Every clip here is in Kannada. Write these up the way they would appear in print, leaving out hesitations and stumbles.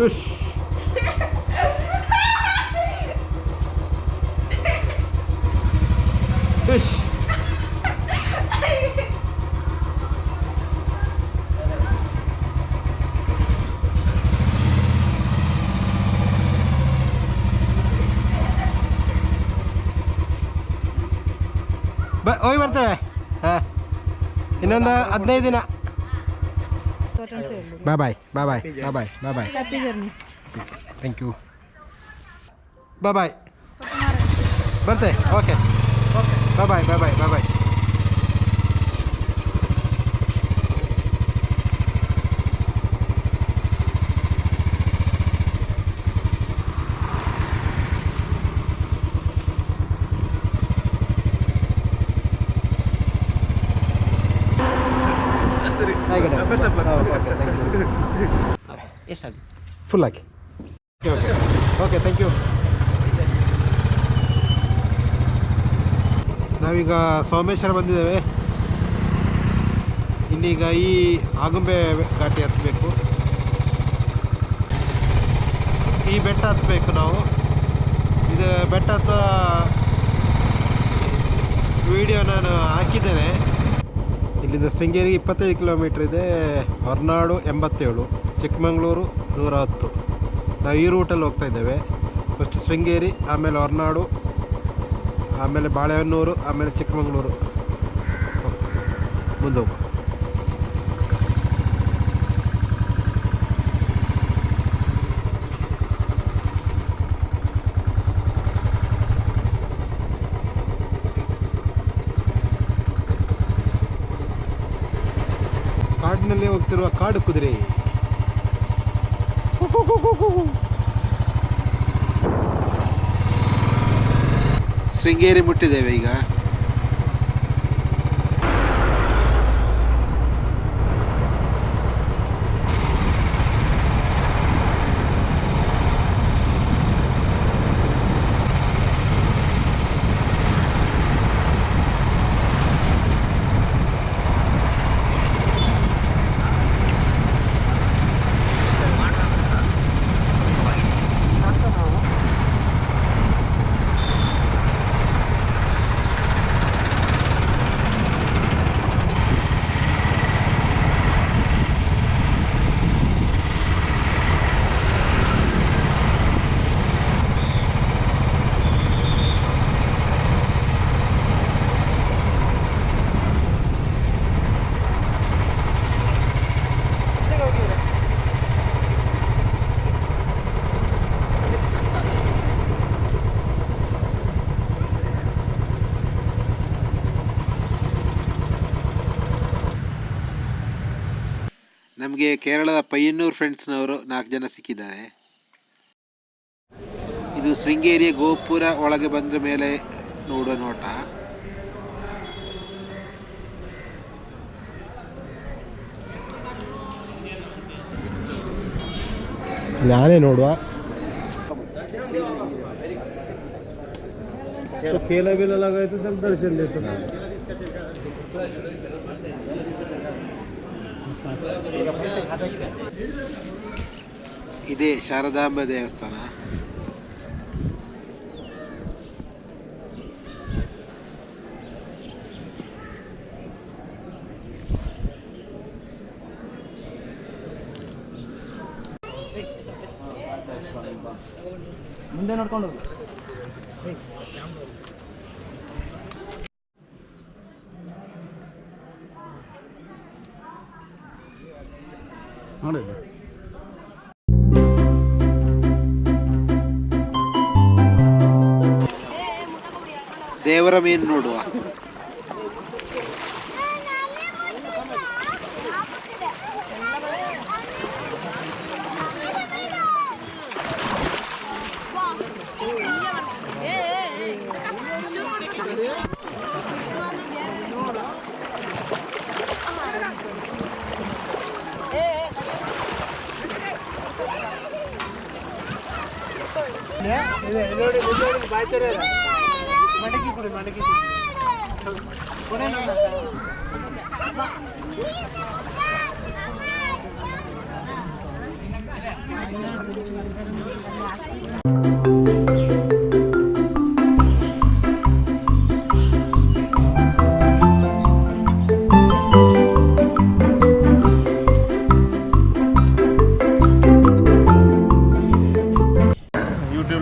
ಡುಶ್ ಡುಶ್ ಹೋಗಿ ಬರ್ತೇವೆ ಹಾಂ ಇನ್ನೊಂದು 15 ದಿನ bye bye bye bye bye bye bye bye happy journey thank you bye bye ಬರ್ತೆ okay bye bye bye bye bye bye ಎಷ್ಟಾಗಿ ಫುಲ್ ಹಾಕಿ ಓಕೆ ಓಕೆ ಥ್ಯಾಂಕ್ ಯು ನಾವೀಗ ಸೋಮೇಶ್ವರ ಬಂದಿದ್ದೇವೆ ಇನ್ನೀಗ ಈ ಆಗುಂಬೆ ಘಾಟಿ ಹತ್ತಬೇಕು ಈ ಬೆಟ್ಟ ಹತ್ತಬೇಕು ನಾವು ಇದು ಬೆಟ್ಟ ಹತ್ತುವ ವಿಡಿಯೋ ನಾನು ಹಾಕಿದ್ದೇನೆ ಇಲ್ಲಿಂದ ಶೃಂಗೇರಿಗೆ 25 ಕಿಲೋಮೀಟ್ರ್ ಇದೆ ಹೊರನಾಡು 87 ಚಿಕ್ಕಮಗಳೂರು 110 ನಾವು ಈ ರೂಟಲ್ಲಿ ಹೋಗ್ತಾ ಇದ್ದೇವೆ ಫಸ್ಟ್ ಶೃಂಗೇರಿ ಆಮೇಲೆ ಹೊರನಾಡು ಆಮೇಲೆ ಬಾಳೆಹೊನ್ನೂರು ಆಮೇಲೆ ಚಿಕ್ಕಮಗಳೂರು ಮುಂದೆ ಹೋಗು ಕಾಡಿನಲ್ಲಿ ಹೋಗ್ತಿರುವ ಕಾಡು ಕುದುರೆ ಶೃಂಗೇರಿ ಮುಟ್ಟಿದ್ದೇವೆ ಈಗ ನಮಗೆ ಕೇರಳದ ಪಯ್ಯನ್ನೂರು ಫ್ರೆಂಡ್ಸ್ನವರು 4 ಜನ ಸಿಕ್ಕಿದ್ದಾರೆ. ಇದು ಶೃಂಗೇರಿಯ ಗೋಪುರ ಒಳಗೆ ಬಂದ ಮೇಲೆ ನೋಡುವ ನೋಟ. ನಾನೇ ನೋಡುವ केला बिला लगायचं तर दर्शन देतो. ಇದೇ ಶಾರದಾಂಬ ದೇವಸ್ಥಾನ. ಮುಂದೆ ನೋಡ್ಕೊಂಡು ನೋಡಿ. ದೇವರ ಮೀನು ನೋಡುವ. ಮಡಕಿ ಕೊಡಿ ಮಡಕಿ ಕೊಡಿ. యూట్యూబ్లో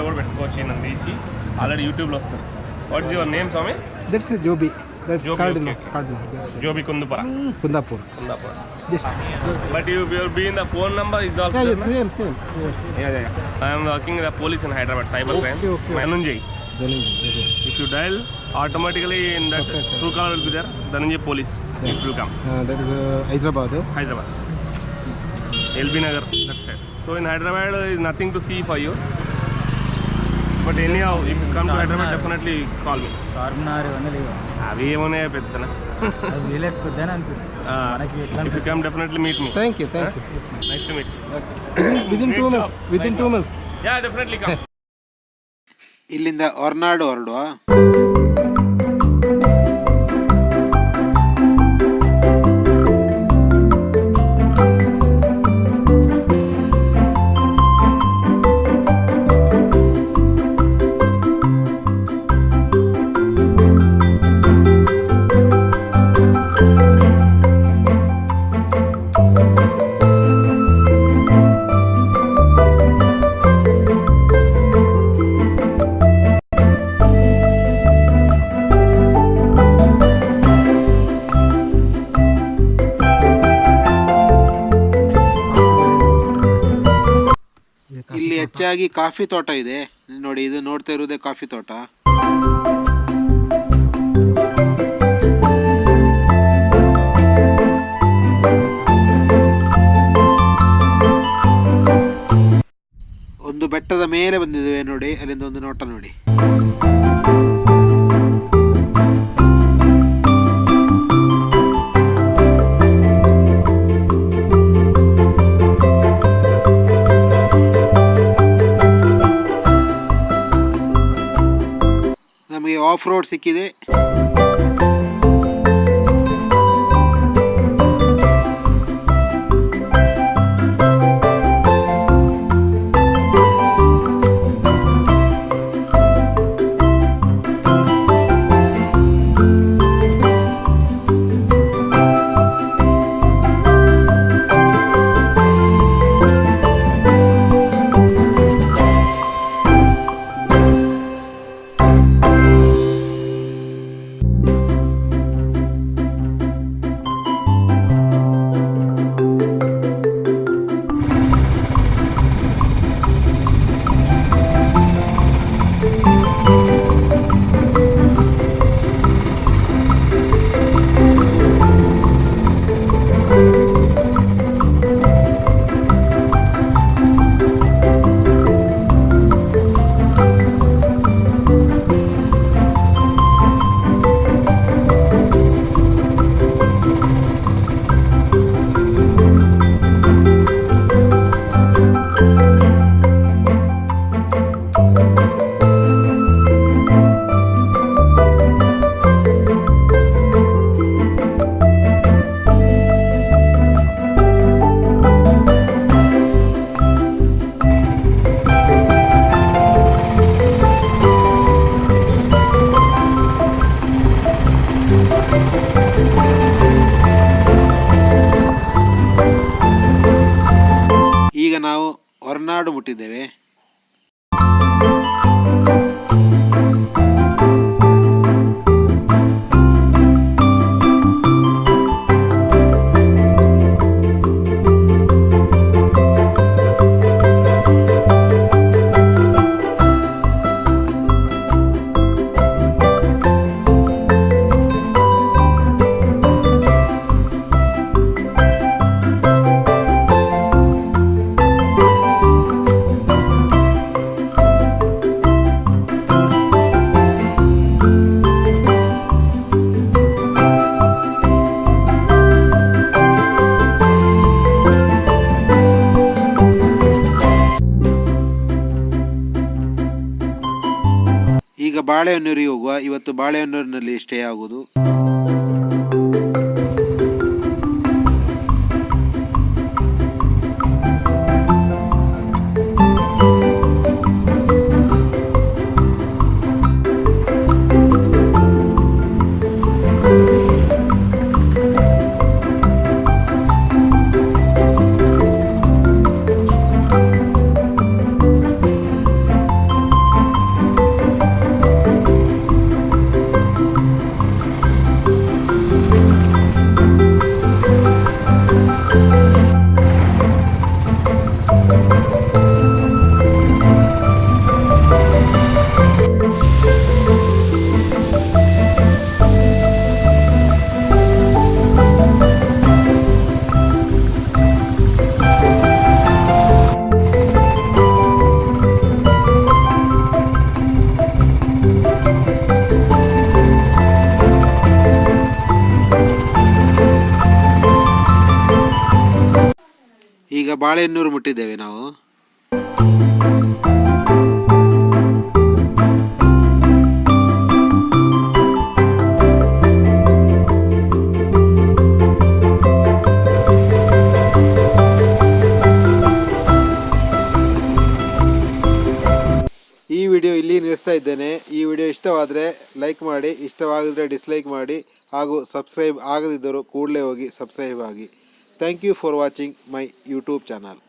కూడా పెట్టుకోవచ్చు నన్ను తీసి ఆల్రెడీ యూట్యూబ్లో వస్తుంది. What is your name Swami? That's Jobi. That's Jobi, Cardinal. okay. Cardinal. Jobi కుందుపర. Kundapur. Just. But you will be in the phone number is also Yeah, there, yeah, na? same. Yeah. I am working in the police in Hyderabad, cyber crimes. Okay. Dhananjay. Okay. If you dial, automatically in that Okay. true caller will be there. Dhananjay police. It will come. That is Hyderabad. Hyderabad. LB Nagar, that side. So in Hyderabad there is nothing to see for you. But anyhow, if you come to Hyderabad, definitely call me. Charminar ఇవన్నీ లేవు. అవి ఏమన్నాయో పెద్దనా. అది వీలెట్ పెద్దనే అనిపిస్తుంది మనకి. ఎట్లా If you come, definitely meet me. Thank you. Nice to meet you. Within 2 months. Within 2 months. Yeah, definitely come. ಇಲ್ಲಿಂದ ಹೊರನಾಡು ಹೊರಡುವ. ಇಲ್ಲಿ ಹೆಚ್ಚಾಗಿ ಕಾಫಿ ತೋಟ ಇದೆ ನೋಡಿ. ಇದು ನೋಡ್ತಾ ಇರೋದೇ ಕಾಫಿ ತೋಟ. ಒಂದು ಬೆಟ್ಟದ ಮೇಲೆ ಬಂದಿದ್ದೇವೆ ನೋಡಿ. ಅಲ್ಲಿಂದ ಒಂದು ನೋಟ ನೋಡಿ. ನಮಗೆ ಆಫ್ ರೋಡ್ ಸಿಕ್ಕಿದೆ. ಈಗ ನಾವು ಹೊರನಾಡು ಮುಟ್ಟಿದ್ದೇವೆ. ಈಗ ಬಾಳೆಹೊನ್ನೂರಿಗೆ ಹೋಗುವ. ಇವತ್ತು ಬಾಳೆಹೊನ್ನೂರಿನಲ್ಲಿ ಸ್ಟೇ ಆಗುವುದು. ಬಾಳೆಹೊನ್ನೂರು ಮುಟ್ಟಿದ್ದೇವೆ ನಾವು. ಈ ವಿಡಿಯೋ ಇಲ್ಲಿ ನಿಲ್ಲಿಸ್ತಾ ಇದ್ದೇನೆ. ಈ ವಿಡಿಯೋ ಇಷ್ಟವಾದರೆ ಲೈಕ್ ಮಾಡಿ, ಇಷ್ಟವಾಗಿದ್ದರೆ ಡಿಸ್ಲೈಕ್ ಮಾಡಿ, ಹಾಗೂ ಸಬ್ಸ್ಕ್ರೈಬ್ ಆಗದಿದ್ದರೂ ಕೂಡಲೇ ಹೋಗಿ ಸಬ್ಸ್ಕ್ರೈಬ್ ಆಗಿ. Thank you for watching my YouTube channel.